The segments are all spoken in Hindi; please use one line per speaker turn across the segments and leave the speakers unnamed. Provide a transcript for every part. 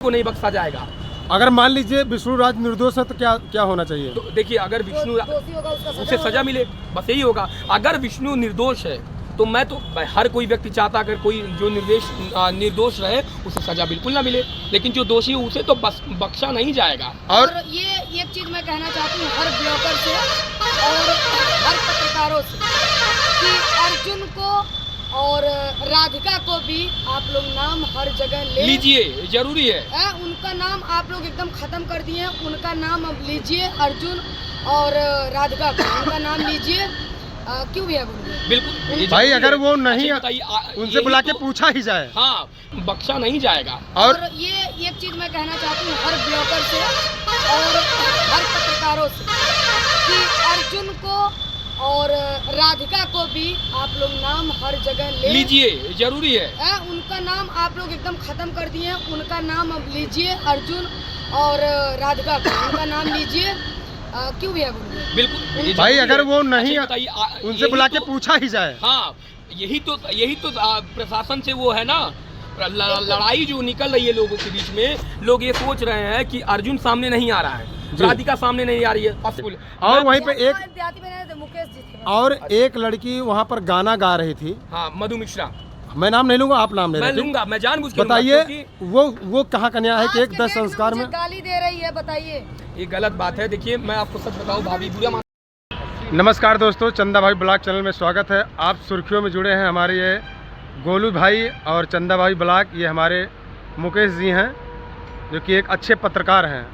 को नहीं बख्शा जाएगा।
अगर मान लीजिए विष्णु राज निर्दोष है तो क्या होना चाहिए?
तो देखिए, अगर विष्णु उसे सजा मिले, बस यही होगा। अगर विष्णु निर्दोष है तो मैं तो हर कोई व्यक्ति चाहता अगर कोई जो निर्दोष रहे उसे सजा बिल्कुल ना मिले, लेकिन जो दोषी है उसे तो बख्शा नहीं जाएगा।
और ये एक चीज मैं कहना चाहती हूँ हर ब्लॉगर से और हर पत्रकारों से कि अर्जुन को और राधिका को भी आप लोग नाम हर जगह
लीजिए, जरूरी है।
उनका नाम आप लोग एकदम खत्म कर दिए, उनका नाम अब लीजिए, अर्जुन और राधिका का उनका नाम लीजिए। क्यों भैया बोलिए?
बिल्कुल
भाई, अगर वो नहीं उनसे बुला के
तो
पूछा ही जाए,
हाँ, बख्शा नहीं जाएगा।
और ये एक चीज मैं कहना चाहती हूँ हर ब्लॉगर से और हर पत्रकारों से कि अर्जुन को और राधिका को भी आप लोग नाम हर जगह
लीजिए, जरूरी है।
उनका नाम आप लोग एकदम खत्म कर दिए, उनका नाम अब लीजिए, अर्जुन और राधिका का उनका नाम लीजिए। क्यों भैया बोलिए?
बिल्कुल
भाई, अगर वो नहीं उनसे बुला के
तो
पूछा ही जाए,
हाँ, यही तो प्रशासन से वो है ना, लड़ाई जो निकल रही है लोगों के बीच में। लोग ये सोच रहे हैं कि अर्जुन सामने नहीं आ रहा है, राधिका सामने नहीं आ रही है।
और वहीं पे एक लड़की वहाँ पर गाना गा रही थी,
हाँ, मधु मिश्रा।
मैं नाम नहीं लूंगा, आप नाम ले
मैं लूंगा, मैं जानबूझ के
बताइए। वो कहाँ कन्या है कि एक 10 संस्कार में
गाली दे रही है? बताइए,
ये गलत बात है। देखिए, मैं आपको सच बताऊं, भाभी बुरा
नमस्कार दोस्तों, चंदा भाई ब्लॉग चैनल में स्वागत है। आप सुर्खियों में जुड़े हैं। हमारे ये गोलू भाई और चंदा भाई ब्लॉग, ये हमारे मुकेश जी हैं जो कि एक अच्छे पत्रकार हैं।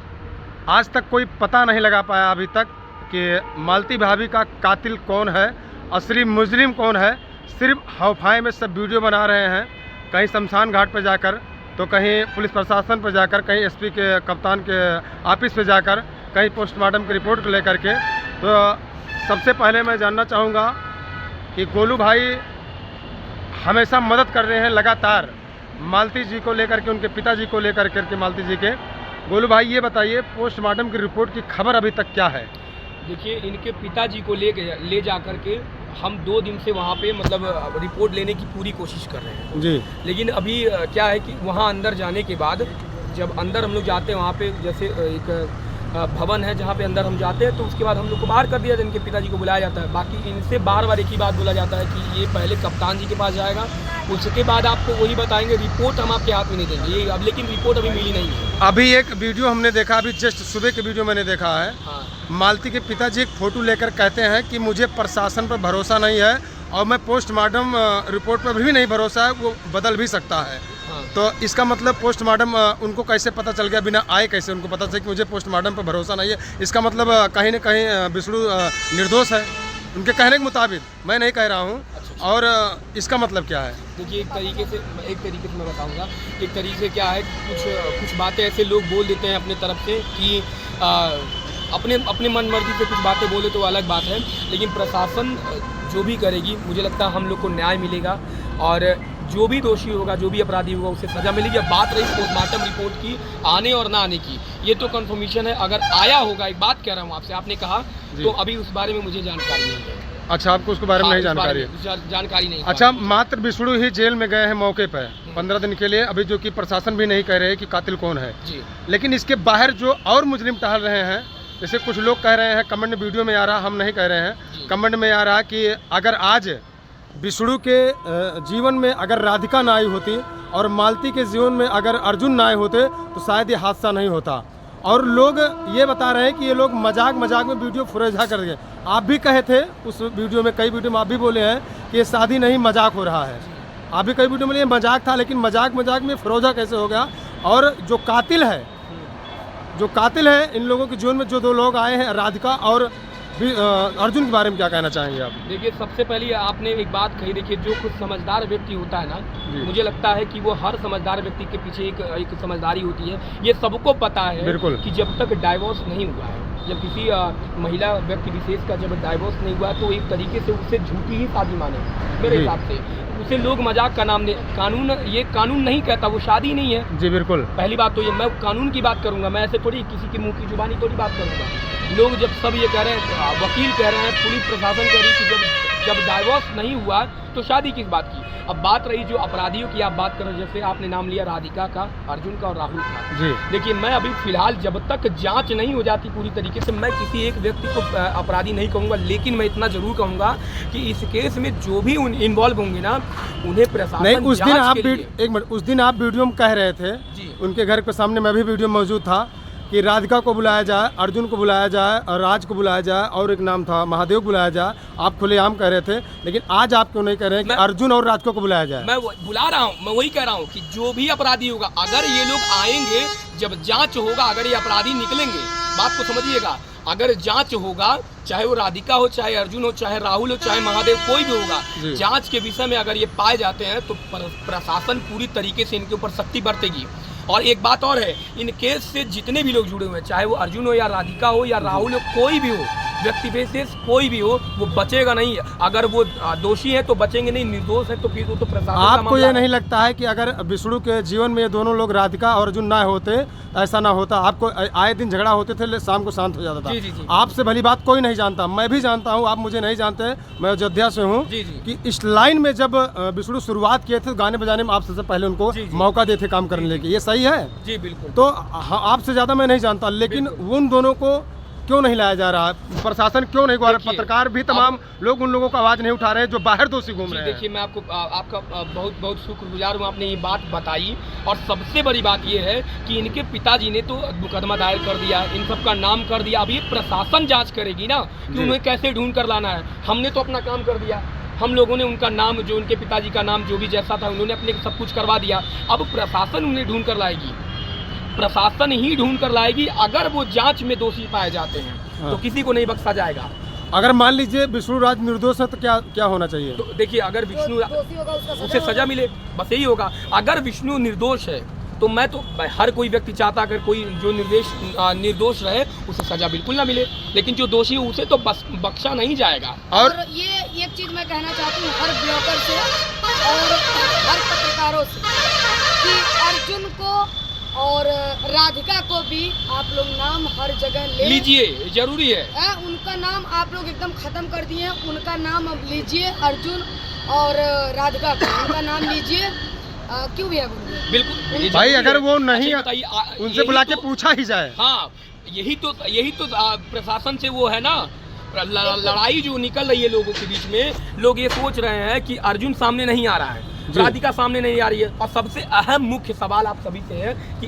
आज तक कोई पता नहीं लगा पाया अभी तक कि मालती भाभी का कातिल कौन है, असली मुजरिम कौन है। सिर्फ हौफाई में सब वीडियो बना रहे हैं, कहीं शमशान घाट पर जाकर, तो कहीं पुलिस प्रशासन पर जाकर, कहीं एसपी के कप्तान के ऑफिस पे जाकर, कहीं पोस्टमार्टम की रिपोर्ट को लेकर के। तो सबसे पहले मैं जानना चाहूँगा कि गोलू भाई हमेशा मदद कर रहे हैं लगातार मालती जी को लेकर के, उनके पिताजी को लेकर के मालती जी के। गोलू भाई, ये बताइए पोस्टमार्टम की रिपोर्ट की खबर अभी तक क्या है?
देखिए, इनके पिताजी को ले जा कर के हम 2 दिन से वहाँ पे मतलब रिपोर्ट लेने की पूरी कोशिश कर रहे हैं
जी।
लेकिन अभी क्या है कि वहाँ अंदर जाने के बाद, जब अंदर हम लोग जाते हैं, वहाँ पे जैसे एक भवन है जहाँ पे अंदर हम जाते हैं, तो उसके बाद हम लोग को बाहर कर दिया, इनके पिताजी को बुलाया जाता है। बाकी इनसे बार बार एक ही बात बोला जाता है कि ये पहले कप्तान जी के पास जाएगा, उसके बाद आपको वही बताएंगे, रिपोर्ट हम आपके हाथ में नहीं देंगे। ये अब लेकिन रिपोर्ट अभी मिली नहीं है।
अभी एक वीडियो हमने देखा, अभी जस्ट सुबह के वीडियो मैंने देखा है।
हाँ।
मालती के पिताजी एक फ़ोटो लेकर कहते हैं कि मुझे प्रशासन पर भरोसा नहीं है और मैं पोस्टमार्टम रिपोर्ट पर भी नहीं भरोसा है, वो बदल भी सकता है।
हाँ।
तो इसका मतलब पोस्टमार्टम उनको कैसे पता चल गया, बिना आए कैसे उनको पता चला कि मुझे पोस्टमार्टम पर भरोसा नहीं है? इसका मतलब कहीं ना कहीं विष्णु निर्दोष है उनके कहने के मुताबिक, मैं नहीं कह रहा हूँ।
अच्छा। और
इसका मतलब क्या है?
देखिए, एक तरीके से मैं बताऊंगा। एक तरीके से क्या है, कुछ बातें ऐसे लोग बोल देते हैं अपने तरफ से कि अपने मन मर्जी से कुछ बातें बोले तो अलग बात है, लेकिन प्रशासन जो भी करेगी, मुझे लगता है हम लोग को न्याय मिलेगा और जो भी दोषी होगा, जो भी अपराधी होगा, उसे सजा मिलेगी। अब बात रही पोस्टमार्टम रिपोर्ट की आने और ना आने की, ये तो कंफर्मेशन है। अगर आया होगा, एक बात कह रहा हूँ आपसे, आपने कहा, तो अभी उस बारे में मुझे जानकारी नहीं है।
अच्छा, आपको उसके बारे में नहीं जानकारी है?
जानकारी नहीं।
अच्छा, मात्र विष्णु ही जेल में गए हैं मौके पर 15 दिन के लिए, अभी जो कि प्रशासन भी नहीं कह रहे कि कातिल कौन है
जी।
लेकिन इसके बाहर जो और मुजरिम टहल रहे हैं, जैसे कुछ लोग कह रहे हैं, कमेंट वीडियो में आ रहा, हम नहीं कह रहे हैं, कमेंट में आ रहा कि अगर आज विष्णु के जीवन में अगर राधिका ना आई होती और मालती के जीवन में अगर अर्जुन ना आए होते तो शायद ये हादसा नहीं होता। और लोग ये बता रहे हैं कि ये लोग मजाक में वीडियो फुरेझा कर गए। आप भी कहे थे उस वीडियो में, कई वीडियो में आप भी बोले हैं कि ये शादी नहीं मजाक हो रहा है। आप भी कई वीडियो में ये मजाक था, लेकिन मजाक में फुरेझा कैसे हो गया? और जो कातिल है इन लोगों के जीवन में, जो 2 लोग आए हैं, राधिका और अर्जुन के बारे में क्या कहना चाहेंगे आप?
देखिए, सबसे पहले आपने एक बात कही। देखिए, जो कुछ समझदार व्यक्ति होता है ना, मुझे लगता है कि वो हर समझदार व्यक्ति के पीछे एक समझदारी होती है। ये सबको पता है कि जब तक डाइवोर्स नहीं हुआ है, जब किसी महिला व्यक्ति विशेष का जब डाइवोर्स नहीं हुआ, तो एक तरीके से उससे झूठी ही शादी माने मेरे हिसाब से। उसे लोग मजाक का नाम दे, कानून नहीं कहता, वो शादी नहीं है। जी बिल्कुल, पहली बात तो ये, मैं कानून की बात करूंगा, मैं ऐसे थोड़ी किसी की मुंह की जुबानी थोड़ी बात करूंगा। लोग जब सब ये कह रहे हैं, वकील कह रहे हैं, पुलिस प्रशासन कह रही है कि जब डाइवोर्स नहीं हुआ तो शादी किस बात की। अब बात रही जो अपराधियों की, आप बात करो, जैसे आपने नाम लिया राधिका का, अर्जुन का और राहुल का।
जी
देखिए, मैं अभी फिलहाल जब तक जांच नहीं हो जाती पूरी तरीके से, मैं किसी एक व्यक्ति को अपराधी नहीं कहूँगा, लेकिन मैं इतना जरूर कहूँगा कि इस केस में जो भी इन्वॉल्व होंगे ना, उन्हें प्रशासन
नहीं, उस दिन आप
एक
मिनट, उस दिन आप वीडियो में कह रहे थे
जी,
उनके घर के सामने, मैं भी वीडियो में मौजूद था, कि राधिका को बुलाया जाए, अर्जुन को बुलाया जाए और राज को बुलाया जाए, और एक नाम था महादेव को बुलाया जाए। आप खुलेआम कह रहे थे, लेकिन आज आप क्यों नहीं कह रहे हैं कि अर्जुन और राधिका को बुलाया जाए?
मैं बुला रहा हूँ, मैं वही कह रहा हूँ कि जो भी अपराधी होगा, अगर ये लोग आएंगे, जब जांच होगा, अगर ये अपराधी निकलेंगे, बात को समझिएगा, अगर जांच होगा, चाहे वो राधिका हो, चाहे अर्जुन हो, चाहे राहुल हो, चाहे महादेव, कोई भी होगा, जांच के विषय में अगर ये पाए जाते हैं तो प्रशासन पूरी तरीके से इनके ऊपर सख्ती बरतेगी। और एक बात और है, इन केस से जितने भी लोग जुड़े हुए हैं, चाहे वो अर्जुन हो या राधिका हो या राहुल हो, कोई भी हो, व्यक्ति विशेष कोई भी हो, वो बचेगा नहीं। अगर वो दोषी है तो बचेंगे नहीं, निर्दोष है तो फिर वो तो प्रशासन।
आपको ये नहीं लगता है कि अगर विष्णु के जीवन में ये दोनों लोग राधिका और अर्जुन ना होते तो ऐसा ना होता? आपको आए दिन झगड़ा होते थे, शाम को शांत हो जाता था।
जी, जी, जी।
आपसे भली बात कोई नहीं जानता, मैं भी जानता हूँ, आप मुझे नहीं जानते, मैं अयोध्या से हूँ, कि इस लाइन में जब विष्णु शुरुआत किए थे गाने बजाने में, आप सबसे पहले उनको मौका देते काम करने लेके, ये सही है?
जी बिल्कुल।
तो आपसे ज्यादा मैं नहीं जानता, लेकिन उन दोनों को क्यों नहीं लाया जा रहा? प्रशासन क्यों नहीं? पत्रकार भी, तमाम लोग उन लोगों को आवाज नहीं उठा रहे हैं जो बाहर दोषी घूम रहे हैं।
देखिए, मैं आपका बहुत बहुत शुक्रगुजार हूँ, आपने ये बात बताई। और सबसे बड़ी बात ये है कि इनके पिताजी ने तो मुकदमा दायर कर दिया, इन सब का नाम कर दिया। अब ये प्रशासन जांच करेगी ना कि उन्हें कैसे ढूंढ कर लाना है। हमने तो अपना काम कर दिया, हम लोगों ने उनका नाम, जो उनके पिताजी का नाम जो भी जैसा था, उन्होंने अपने सब कुछ करवा दिया। अब प्रशासन उन्हें ढूंढ कर लाएगी, प्रशासन ही ढूंढ कर लाएगी। अगर वो जांच में दोषी पाए जाते हैं तो किसी को नहीं बख्शा जाएगा।
अगर मान लीजिए विष्णु राज निर्दोष है तो क्या क्या होना चाहिए?
तो देखिए, अगर विष्णु, उसे सजा मिले, बस यही होगा। अगर विष्णु निर्दोष है तो मैं तो हर कोई व्यक्ति चाहता अगर कोई जो निर्दोष रहे उसे सजा बिल्कुल ना मिले, लेकिन जो दोषी है उसे तो बख्शा नहीं जाएगा।
और ये एक चीज मैं कहना चाहती हूँ हर ब्लॉगर से और हर पत्रकारों से कि अर्जुन को और राधिका को भी आप लोग नाम हर जगह ले
लीजिए, जरूरी है।
उनका नाम आप लोग एकदम खत्म कर दिए, उनका नाम अब लीजिए, अर्जुन और राधिका का उनका नाम लीजिए। क्यों भी है
बिल्कुल
भाई, अगर वो नहीं उनसे बुला के पूछा ही जाए।
हाँ, यही तो प्रशासन से वो है ना, लड़ाई जो निकल रही है लोगों के बीच में। लोग ये सोच रहे हैं कि अर्जुन सामने नहीं आ रहा है, राधिका सामने नहीं आ रही है, और सबसे अहम मुख्य सवाल आप सभी से है कि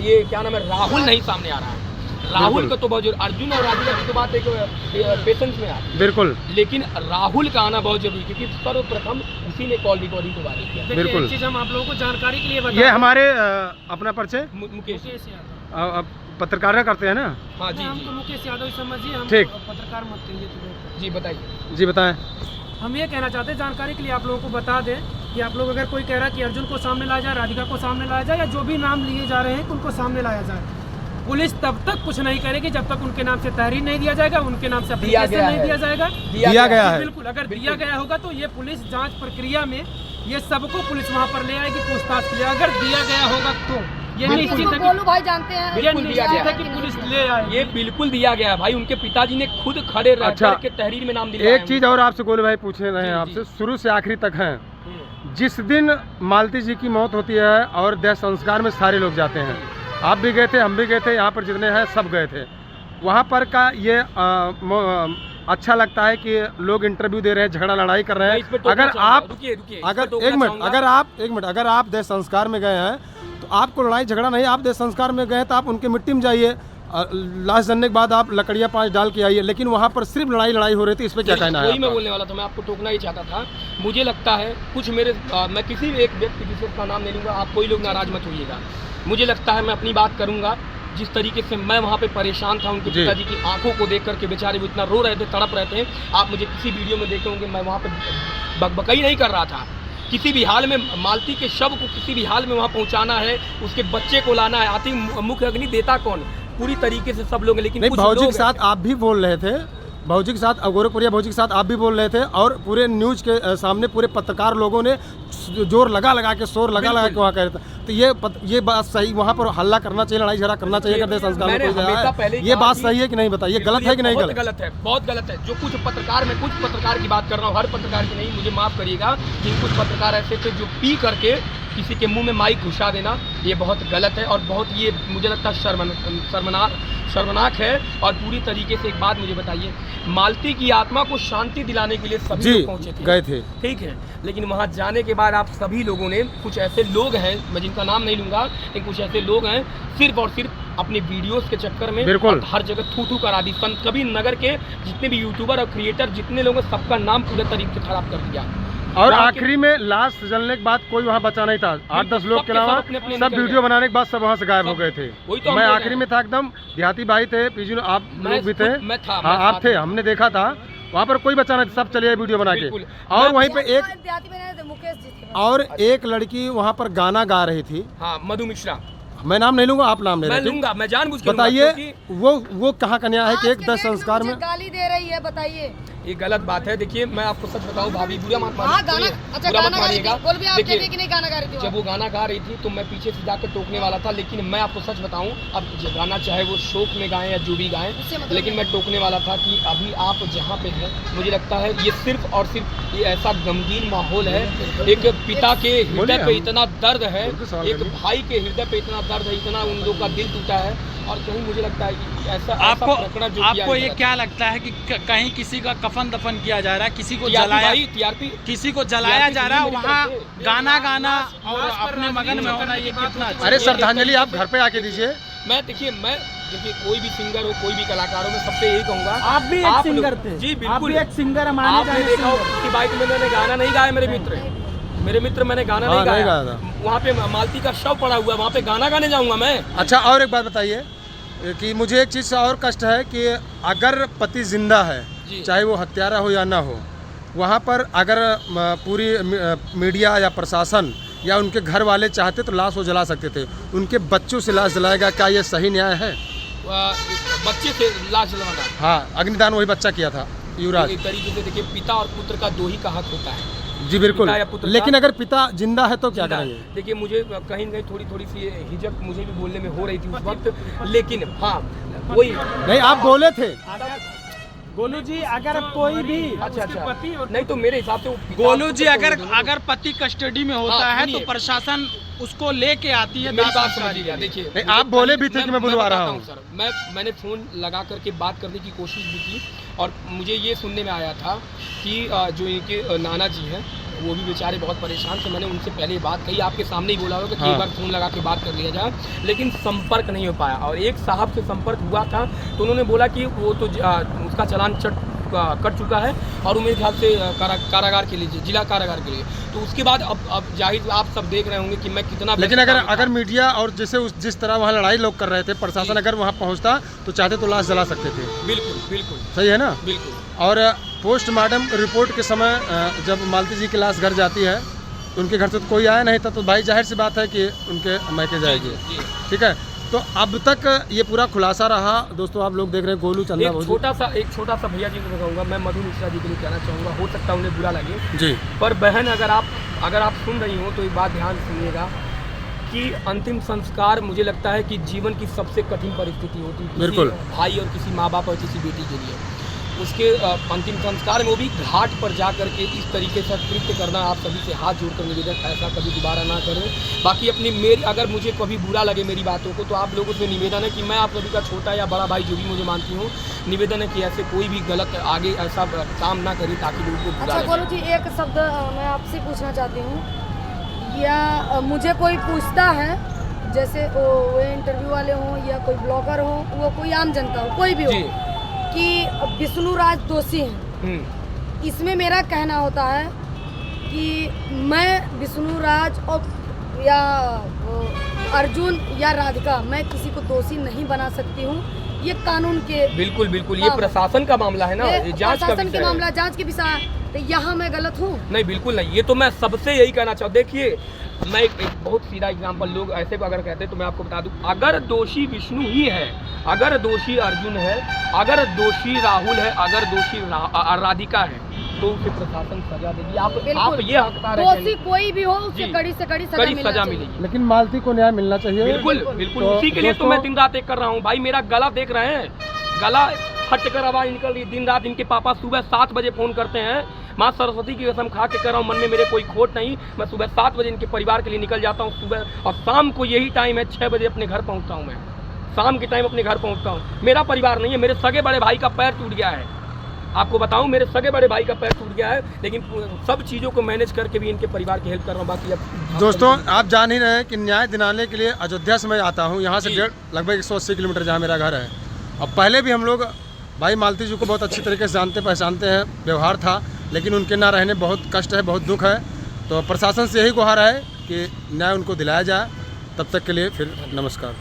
ये क्या नाम है, राहुल नहीं सामने आ रहा है। राहुल का तो बहुत जरूरी, अर्जुन और राधिका की तो बात एक पेशेंस में आती है बिल्कुल, लेकिन राहुल का आना बहुत जरूरी, क्योंकि सर्वप्रथम उसी ने कॉल रिकॉर्डिंग को वायरल किया।
बिल्कुल,
एक चीज हम आप लोगों को जानकारी के लिए बता,
ये हमारे अपना परिचय
मुकेश
पत्रकारिता करते हैं ना?
हाँ जी,
हमको मुकेश यादव समझिए, हम
ठीक,
पत्रकार मत कहिए।
जी बताइए।
जी बताएं।
हम ये कहना चाहते हैं, जानकारी के लिए आप लोगों को बता दें कि आप लोग अगर कोई कह रहा है कि अर्जुन को सामने लाया जाए, राधिका को सामने लाया जाए, या जो भी नाम लिए जा रहे हैं उनको सामने लाया जाए, पुलिस तब तक कुछ नहीं करेगी जब तक उनके नाम से तहरीर नहीं दिया जाएगा, उनके नाम से एप्लीकेशन नहीं दिया जाएगा।
दिया गया है
बिल्कुल, अगर दिया गया होगा तो ये पुलिस जांच प्रक्रिया में ये सबको पुलिस वहाँ पर ले आएगी पूछताछ के लिए। अगर दिया गया होगा तो ये निश्चित है
गोलू भाई जानते हैं,
बिल्कुल दिया गया है
कि पुलिस ले आएगी।
ये बिल्कुल दिया गया है भाई, उनके पिताजी ने खुद खड़े रह करके तहरीर में नाम दिया।
एक चीज और आपसे गोलू भाई पूछने रहे हैं, आपसे शुरू से आखिरी तक है, जिस दिन मालती जी की मौत होती है और देह संस्कार में सारे लोग जाते हैं, आप भी गए थे, हम भी गए थे, यहाँ पर जितने हैं सब गए थे, वहाँ पर का ये अच्छा लगता है कि लोग इंटरव्यू दे रहे हैं, झगड़ा लड़ाई कर रहे हैं। अगर आप अगर आप देह संस्कार में गए हैं तो आपको लड़ाई झगड़ा नहीं, आप देह संस्कार में गए तो आप उनके मिट्टी में जाइए, लाश जनने के बाद आप लकड़ियाँ 5 डाल के आइए, लेकिन वहाँ पर सिर्फ लड़ाई हो रही थी। इस पर क्या कहना है?
वही मैं बोलने वाला था, मैं आपको टोकना ही चाहता था। मुझे लगता है कुछ मैं किसी भी एक व्यक्ति विशेष का नाम नहीं लूँगा, आप कोई लोग नाराज मत होइएगा। मुझे लगता है मैं अपनी बात करूँगा, जिस तरीके से मैं वहाँ पे परेशान था, उनके पिताजी की आंखों को देख करके बेचारे वो इतना रो रहे थे, तड़प रहे थे। आप मुझे किसी वीडियो में देखे होंगे, मैं वहाँ पे बकबकाई नहीं कर रहा था। किसी भी हाल में मालती के शव को किसी भी हाल में वहाँ पहुँचाना है, उसके बच्चे को लाना है, आती मुख्य अग्नि देता कौन, पूरी तरीके से सब लोग। लेकिन
भाऊजी के साथ आप भी बोल रहे थे, भाऊजी के साथ, गोरखपुरिया भाऊजी के साथ आप भी बोल रहे थे, और पूरे न्यूज के सामने पूरे पत्रकार लोगों ने जोर लगा के शोर लगा के वहाँ कह रहे थे। तो ये बात सही, वहाँ पर हल्ला करना चाहिए, लड़ाई झगड़ा करना चाहिए, अगर संस्कार में कोई है। ये बात सही है कि नहीं बताइए, गलत है कि नहीं?
गलत गलत है, बहुत गलत है। जो कुछ पत्रकार, मैं कुछ पत्रकार की बात कर रहा हूँ, हर पत्रकार की नहीं, मुझे माफ़ करिएगा, लेकिन कुछ पत्रकार ऐसे थे जो पी करके किसी के मुंह में माइक घुसा देना, ये बहुत गलत है और बहुत ये मुझे लगता है शर्मनाक है। और पूरी तरीके से एक बात मुझे बताइए, मालती की आत्मा को शांति दिलाने के लिए सभी लोग पहुंचे थे,
गए थे,
ठीक है, लेकिन वहां जाने के बाद आप सभी लोगों ने, कुछ ऐसे लोग हैं, मैं जिनका नाम नहीं लूंगा, लेकिन कुछ ऐसे लोग हैं सिर्फ और सिर्फ अपने वीडियोस के चक्कर में हर जगह थू करा दी। संत कबीर नगर के जितने भी यूट्यूबर और क्रिएटर जितने लोग हैं, सबका नाम पूरे तरीके से खराब कर दिया।
और आखिरी में लाश जलने के बाद कोई वहाँ बचा नहीं था, 8-10 लोग के अलावा सब वीडियो बनाने के बाद सब वहाँ से गायब हो गए थे।
तो
मैं आखिरी में था एकदम, देहाती भाई थे, पीछू आप लोग भी थे, हाँ आप थे, हमने देखा था, वहाँ पर कोई बचा नहीं, सब चले गए वीडियो बना के। और वहीं पे एक लड़की वहाँ पर गाना गा रही थी,
हाँ मधु मिश्रा,
मैं नाम नहीं लूंगा, आप नाम ले रहे थे।
लूंगा, मैं जानबूझ के
बताइए वो कहाँ का न्याय है कि एक 10 संस्कार में
गाली दे रही है? बताइए,
ये गलत बात है। देखिए मैं आपको सच बताऊं भाभी, बुरा मत
मानिएगा,
देखिए जब वो गाना गा रही थी तो मैं पीछे से जाकर टोकने वाला था, लेकिन मैं आपको सच बताऊं, अब गाना चाहे वो शौक में गाएं या जो भी गाएं, लेकिन मैं टोकने वाला था कि अभी आप जहाँ पे हैं, मुझे लगता है ये सिर्फ और सिर्फ ये ऐसा गमगीन माहौल है, एक पिता के हृदय पे इतना दर्द है, एक भाई के हृदय पे इतना दर्द है, इतना उन लोगों का दिल टूटा है, और कहीं मुझे लगता है कि ऐसा
आपको ये क्या लगता है कि कहीं किसी का कफन दफन किया जा रहा है, किसी को जलाया जा रहा है, वहाँ गाना और अपने मगन में होना, ये कितना?
अरे श्रद्धांजलि आप घर पे आके दीजिए।
देखिए कोई भी सिंगर हो, कोई भी कलाकार हो, मैं सबसे यही कहूँगा,
आप भी एक सिंगर थे।
जी बिल्कुल,
एक सिंगर,
आपने देखा हो कि बाइक में मैंने गाना नहीं गाया, मेरे मित्र मैंने गाना नहीं गाया, वहाँ पे मालती का शव पड़ा हुआ है, वहाँ पे गाना गाने जाऊँगा मैं?
अच्छा, और एक बात बताइए कि मुझे एक चीज़ और कष्ट है कि अगर पति जिंदा है, चाहे वो हत्यारा हो या ना हो, वहाँ पर अगर पूरी मीडिया या प्रशासन या उनके घर वाले चाहते तो लाश वो जला सकते थे, उनके बच्चों से लाश जलाएगा, क्या ये सही न्याय है?
बच्चे से लाश जलाना?
हाँ, अग्निदान वही बच्चा किया था, युवराज।
एक तरीके से देखिए, पिता और पुत्र का दो ही का हक होता है।
जी बिल्कुल, लेकिन अगर पिता जिंदा है तो क्या करेंगे?
देखिए मुझे कहीं ना कहीं थोड़ी सी हिचक मुझे भी बोलने में हो रही थी उस वक्त, लेकिन हाँ वही
नहीं, आप बोले थे
गोलू जी, अगर कोई भी
अच्छा नहीं तो मेरे हिसाब से
गोलू जी अगर पति कस्टडी में होता है तो प्रशासन उसको लेके आती है।
मेरी बात समझिएगा, देखिए
आप बोले भी थे कि मैं बुलवा रहा हूँ
सर, मैंने फ़ोन लगा करके बात करने की कोशिश भी की, और मुझे ये सुनने में आया था कि जो इनके नाना जी हैं वो भी बेचारे बहुत परेशान थे। मैंने उनसे पहले बात कही, आपके सामने ही बोला होगा कि एक बार फ़ोन लगा के बात कर लिया जाए, लेकिन संपर्क नहीं हो पाया। और एक साहब से संपर्क हुआ था तो उन्होंने बोला कि वो तो उसका चालान कट चुका है और वो मेरे ख्याल से कारागार के लिए, जिला कारागार के लिए। तो उसके बाद अब जाहिर आप सब देख रहे होंगे कि मैं कितना,
लेकिन अगर मीडिया और जैसे जिस तरह वहाँ लड़ाई लोग कर रहे थे, प्रशासन अगर वहाँ पहुँचता तो चाहते तो लाश जला सकते थे।
बिल्कुल
सही है ना?
बिल्कुल।
और पोस्टमार्टम रिपोर्ट के समय जब मालती जी की लाश घर जाती है, उनके घर से तो कोई आया नहीं था, तो भाई जाहिर सी बात है कि उनके मैके जाएगी, ठीक है। तो अब तक ये पूरा खुलासा रहा। दोस्तों आप लोग देख रहे हैं गोलू चंदा,
एक छोटा सा भैया जी को कहूँगा, मैं मधु मिश्रा जी के लिए कहना चाहूँगा, हो सकता है उन्हें बुरा लगे जी, पर बहन अगर आप सुन रही हो तो एक बात ध्यान सुनिएगा कि अंतिम संस्कार मुझे लगता है कि जीवन की सबसे कठिन परिस्थिति होती है बिल्कुल भाई और किसी माँ बाप और किसी बेटी के लिए। उसके अंतिम संस्कार में वो भी घाट पर जा कर के इस तरीके से कृत्य करना, आप सभी से हाथ जोड़कर निवेदन, ऐसा कभी दोबारा ना करें। बाकी अगर मुझे कभी बुरा लगे मेरी बातों को, तो आप लोगों से निवेदन है कि मैं आप सभी का छोटा या बड़ा भाई जो भी मुझे मानती हूँ, निवेदन है कि ऐसे कोई भी गलत आगे ऐसा काम ना करें ताकि लोगों को बुरा लगे।
गोलू जी, एक शब्द मैं आपसे पूछना चाहती हूँ, या मुझे कोई पूछता है, जैसे वो इंटरव्यू वाले हों या कोई ब्लॉगर हो, वो कोई आम जनता हो, कोई भी हो, कि विष्णु राज दोषी हैं, इसमें मेरा कहना होता है कि मैं विष्णु राज और या अर्जुन या राधिका, मैं किसी को दोषी नहीं बना सकती हूँ। ये कानून के बिल्कुल
ये प्रशासन का मामला है ना,
जांच के मामला, जांच के विषय, तो यहाँ मैं गलत हूँ?
नहीं बिल्कुल नहीं, ये तो मैं सबसे यही कहना चाहूँ। देखिए मैं एक बहुत सीधा एग्जांपल, लोग ऐसे अगर कहते हैं तो मैं आपको बता दूं, अगर दोषी विष्णु ही है, अगर दोषी अर्जुन है, अगर दोषी राहुल है, अगर दोषी राधिका है, तो उसे प्रशासन सजा देगी। आप
बिल्कुल।
ये हकदार है
दोषी कोई भी हो उसे
जी।
कड़ी से कड़ी
कड़ी
सजा
सजा
मिलेगी।
मिलेगी।
लेकिन मालती को न्याय मिलना चाहिए।
बिल्कुल बिल्कुल,
तो
उसी के लिए तो
दोस्तों-
मैं दिन रात एक कर रहा हूँ भाई। मेरा गला देख रहे हैं, गला फट कर आवाज निकल रही है। दिन रात इनके पापा सुबह 7 बजे फोन करते हैं। माँ सरस्वती की कसम खा के कर रहा हूँ, मन में मेरे कोई खोट नहीं। मैं सुबह 7 बजे इनके परिवार के लिए निकल जाता हूँ सुबह, और शाम को यही टाइम है 6 बजे अपने घर पहुँचता हूँ। मैं शाम के टाइम अपने घर पहुँचता हूँ। मेरा परिवार नहीं है, मेरे सगे बड़े भाई का पैर टूट गया है। आपको बताऊं, मेरे सगे बड़े भाई का पैर टूट गया है, लेकिन सब चीज़ों को मैनेज करके भी इनके परिवार की हेल्प कर रहा हूँ। बाकी अब
दोस्तों आप जान ही रहे हैं कि न्याय दिलाने के लिए अयोध्या से मैं आता हूँ। यहाँ से
जी।
लगभग 180 किलोमीटर जहाँ मेरा घर है। अब पहले भी हम लोग भाई मालती जी को बहुत अच्छी तरीके से जानते पहचानते हैं, व्यवहार था, लेकिन उनके ना रहने बहुत कष्ट है, बहुत दुख है। तो प्रशासन से यही गुहार है कि न्याय उनको दिलाया जाए। तब तक के लिए फिर नमस्कार।